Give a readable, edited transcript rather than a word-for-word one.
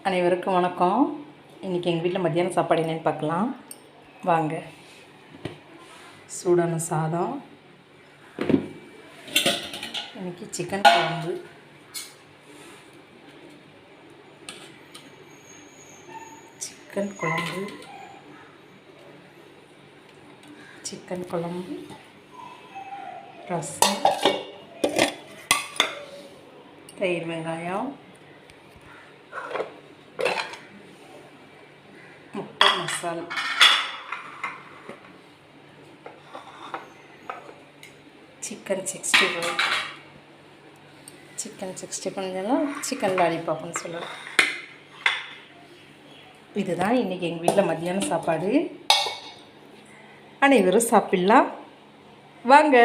அனைவருக்கும் வணக்கம். இன்றைக்கி எங்கள் வீட்டில் மத்தியானம் சாப்பாடு என்னென்னு பார்க்கலாம் வாங்க. சூடான சாதம், இன்றைக்கி சிக்கன் குழம்பு, சிக்கன் குழம்பு, ரசம், தயிர் வெங்காயம், முட்டை மசாலா, சிக்கன் 65, சிக்கன் லாலிபாப்னு சொல்லலாம். இதுதான் இன்றைக்கி எங்கள் வீட்டில் மத்தியான சாப்பாடு. அனைவரும் சாப்பிட்லாம் வாங்க.